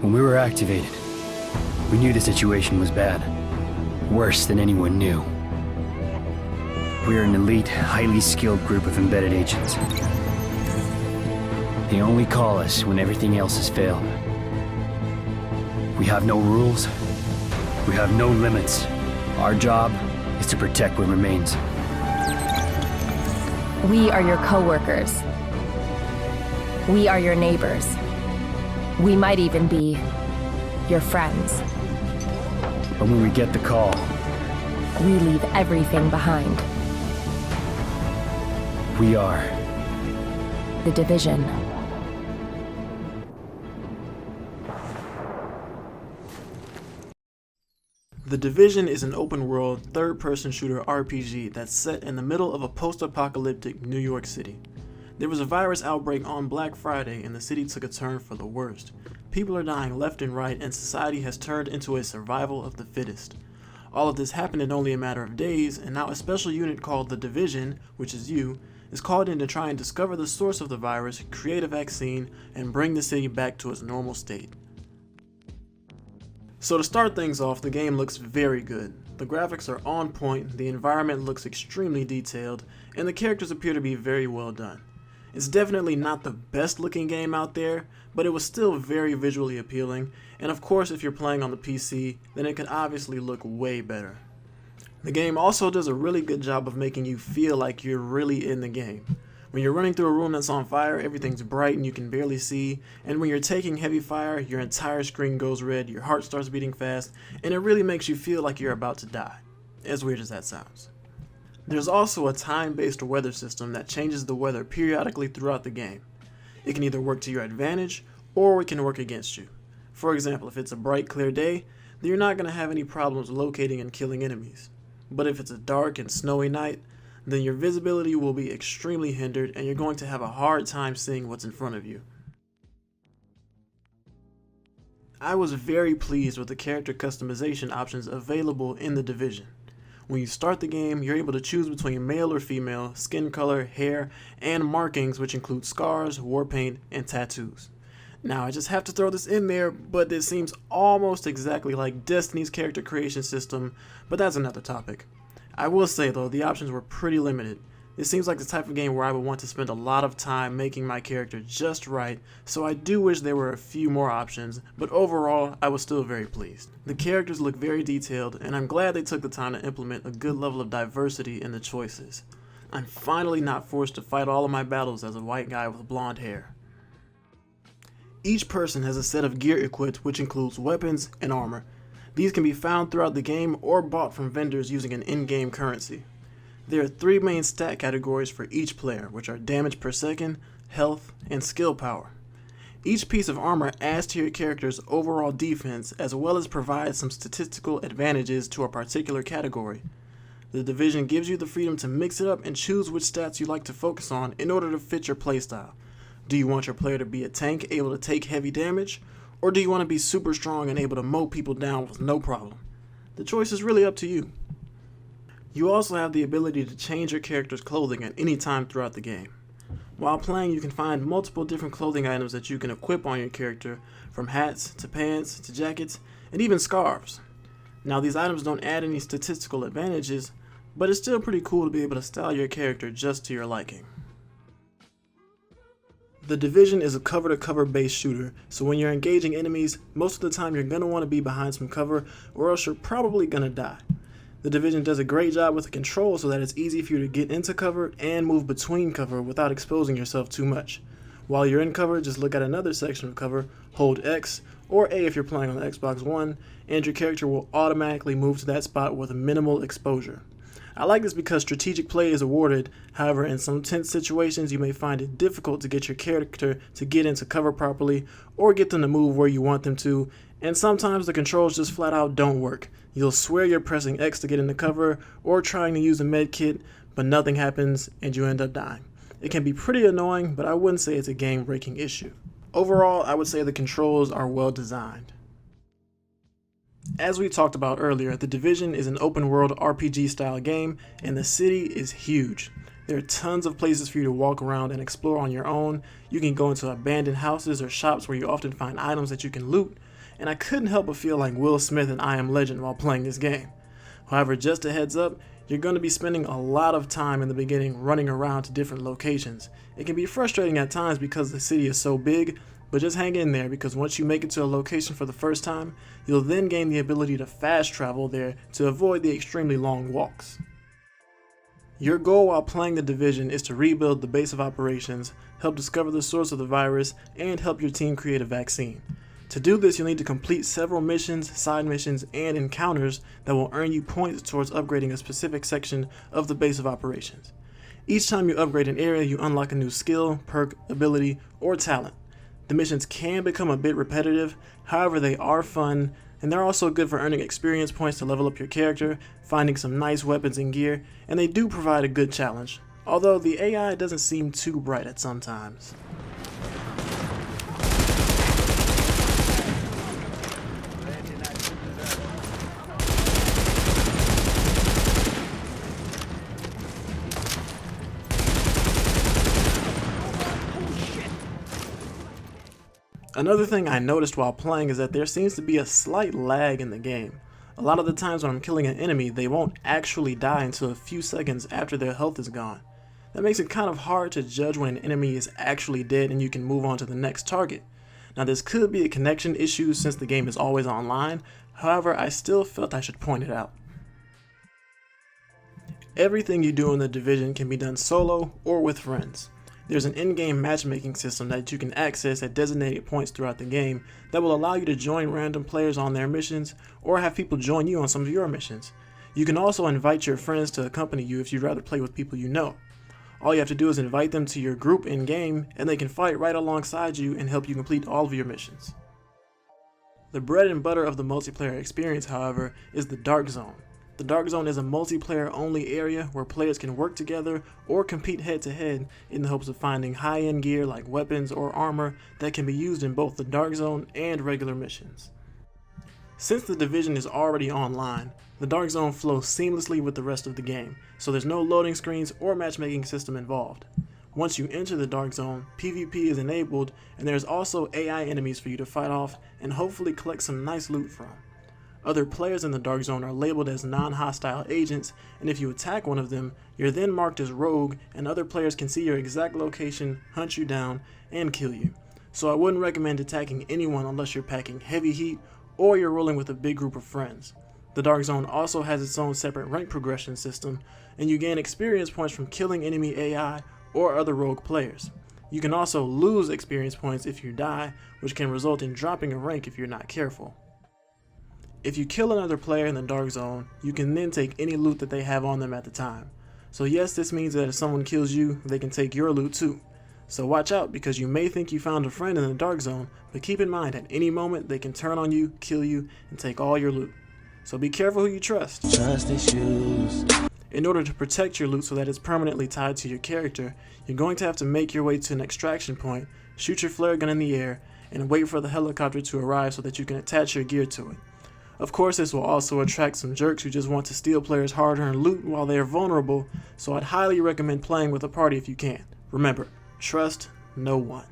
When we were activated, we knew the situation was bad. Worse than anyone knew. We are an elite, highly skilled group of embedded agents. They only call us when everything else has failed. We have no rules. We have no limits. Our job is to protect what remains. We are your co-workers. We are your neighbors. We might even be your friends. But when we get the call, We leave everything behind. we are. The Division. The Division is an open-world, third-person shooter RPG that's set in the middle of a post-apocalyptic New York City. There was a virus outbreak on Black Friday and the city took a turn for the worst. People are dying left and right and society has turned into a survival of the fittest. All of this happened in only a matter of days, and now a special unit called the Division, which is you, is called in to try and discover the source of the virus, create a vaccine, and bring the city back to its normal state. So to start things off, the game looks very good. The graphics are on point, the environment looks extremely detailed, and the characters appear to be very well done. It's definitely not the best looking game out there, but it was still very visually appealing, and of course if you're playing on the PC, then it can obviously look way better. The game also does a really good job of making you feel like you're really in the game. When you're running through a room that's on fire, everything's bright and you can barely see, and when you're taking heavy fire, your entire screen goes red, your heart starts beating fast, and it really makes you feel like you're about to die, as weird as that sounds. There's also a time-based weather system that changes the weather periodically throughout the game. It can either work to your advantage, or it can work against you. For example, if it's a bright, clear day, then you're not going to have any problems locating and killing enemies. But if it's a dark and snowy night, then your visibility will be extremely hindered and you're going to have a hard time seeing what's in front of you. I was very pleased with the character customization options available in The Division. When you start the game, you're able to choose between male or female, skin color, hair, and markings which include scars, war paint, and tattoos. Now I just have to throw this in there, but it seems almost exactly like Destiny's character creation system, but that's another topic. I will say though, the options were pretty limited. It seems like the type of game where I would want to spend a lot of time making my character just right, so I do wish there were a few more options, but overall, I was still very pleased. The characters look very detailed, and I'm glad they took the time to implement a good level of diversity in the choices. I'm finally not forced to fight all of my battles as a white guy with blonde hair. Each person has a set of gear equipped which includes weapons and armor. These can be found throughout the game or bought from vendors using an in-game currency. There are 3 main stat categories for each player, which are damage per second, health, and skill power. Each piece of armor adds to your character's overall defense as well as provides some statistical advantages to a particular category. The Division gives you the freedom to mix it up and choose which stats you like to focus on in order to fit your playstyle. Do you want your player to be a tank able to take heavy damage, or do you want to be super strong and able to mow people down with no problem? The choice is really up to you. You also have the ability to change your character's clothing at any time throughout the game. While playing, you can find multiple different clothing items that you can equip on your character, from hats to pants to jackets and even scarves. Now these items don't add any statistical advantages, but it's still pretty cool to be able to style your character just to your liking. The Division is a cover-to-cover based shooter, so when you're engaging enemies, most of the time you're going to want to be behind some cover or else you're probably going to die. The Division does a great job with the controls so that it's easy for you to get into cover and move between cover without exposing yourself too much. While you're in cover, just look at another section of cover, hold X or A if you're playing on the Xbox One, and your character will automatically move to that spot with minimal exposure. I like this because strategic play is awarded, however in some tense situations you may find it difficult to get your character to get into cover properly or get them to move where you want them to, and sometimes the controls just flat out don't work. You'll swear you're pressing X to get into cover or trying to use a med kit, but nothing happens and you end up dying. It can be pretty annoying, but I wouldn't say it's a game-breaking issue. Overall, I would say the controls are well designed. As we talked about earlier, The Division is an open-world RPG style game, and the city is huge. There are tons of places for you to walk around and explore on your own. You can go into abandoned houses or shops where you often find items that you can loot, and I couldn't help but feel like Will Smith in I Am Legend while playing this game. However, just a heads up, you're going to be spending a lot of time in the beginning running around to different locations. It can be frustrating at times because the city is so big, but just hang in there because once you make it to a location for the first time, you'll then gain the ability to fast travel there to avoid the extremely long walks. Your goal while playing The Division is to rebuild the base of operations, help discover the source of the virus, and help your team create a vaccine. To do this, you'll need to complete several missions, side missions, and encounters that will earn you points towards upgrading a specific section of the base of operations. Each time you upgrade an area, you unlock a new skill, perk, ability, or talent. The missions can become a bit repetitive, however they are fun, and they're also good for earning experience points to level up your character, finding some nice weapons and gear, and they do provide a good challenge, although the AI doesn't seem too bright at some times. Another thing I noticed while playing is that there seems to be a slight lag in the game. A lot of the times when I'm killing an enemy, they won't actually die until a few seconds after their health is gone. That makes it kind of hard to judge when an enemy is actually dead and you can move on to the next target. Now this could be a connection issue since the game is always online, however I still felt I should point it out. Everything you do in The Division can be done solo or with friends. There's an in-game matchmaking system that you can access at designated points throughout the game that will allow you to join random players on their missions or have people join you on some of your missions. You can also invite your friends to accompany you if you'd rather play with people you know. All you have to do is invite them to your group in-game and they can fight right alongside you and help you complete all of your missions. The bread and butter of the multiplayer experience, however, is the Dark Zone. The Dark Zone is a multiplayer-only area where players can work together or compete head-to-head in the hopes of finding high-end gear like weapons or armor that can be used in both the Dark Zone and regular missions. Since The Division is already online, the Dark Zone flows seamlessly with the rest of the game, so there's no loading screens or matchmaking system involved. Once you enter the Dark Zone, PvP is enabled and there's also AI enemies for you to fight off and hopefully collect some nice loot from. Other players in the Dark Zone are labeled as non-hostile agents, and if you attack one of them, you're then marked as rogue and other players can see your exact location, hunt you down, and kill you. So I wouldn't recommend attacking anyone unless you're packing heavy heat or you're rolling with a big group of friends. The Dark Zone also has its own separate rank progression system, and you gain experience points from killing enemy AI or other rogue players. You can also lose experience points if you die, which can result in dropping a rank if you're not careful. If you kill another player in the Dark Zone, you can then take any loot that they have on them at the time. So yes, this means that if someone kills you, they can take your loot too. So watch out because you may think you found a friend in the Dark Zone, but keep in mind at any moment they can turn on you, kill you, and take all your loot. So be careful who you trust. Trust issues. In order to protect your loot so that it's permanently tied to your character, you're going to have to make your way to an extraction point, shoot your flare gun in the air, and wait for the helicopter to arrive so that you can attach your gear to it. Of course, this will also attract some jerks who just want to steal players' hard-earned loot while they are vulnerable, so I'd highly recommend playing with a party if you can. Remember, trust no one.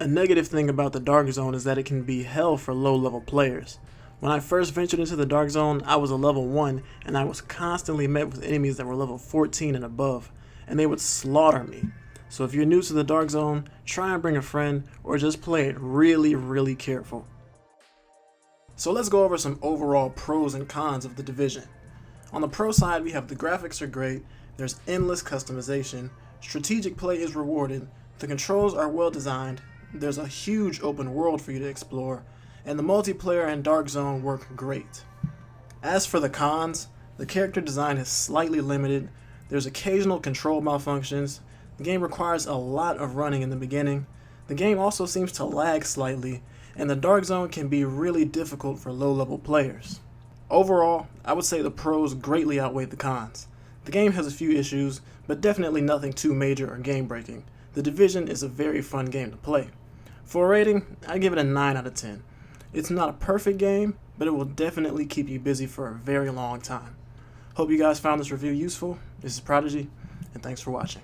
A negative thing about the Dark Zone is that it can be hell for low-level players. When I first ventured into the Dark Zone, I was a level 1, and I was constantly met with enemies that were level 14 and above, and they would slaughter me. So if you're new to the Dark Zone, try and bring a friend, or just play it really careful. So let's go over some overall pros and cons of The Division. On the pro side, we have the graphics are great, there's endless customization, strategic play is rewarded, the controls are well designed, there's a huge open world for you to explore, and the multiplayer and Dark Zone work great. As for the cons, the character design is slightly limited, there's occasional control malfunctions, the game requires a lot of running in the beginning, the game also seems to lag slightly, and the Dark Zone can be really difficult for low-level players. Overall, I would say the pros greatly outweigh the cons. The game has a few issues, but definitely nothing too major or game-breaking. The Division is a very fun game to play. For a rating, I give it a 9 out of 10. It's not a perfect game, but it will definitely keep you busy for a very long time. Hope you guys found this review useful. This is Prodigy, and thanks for watching.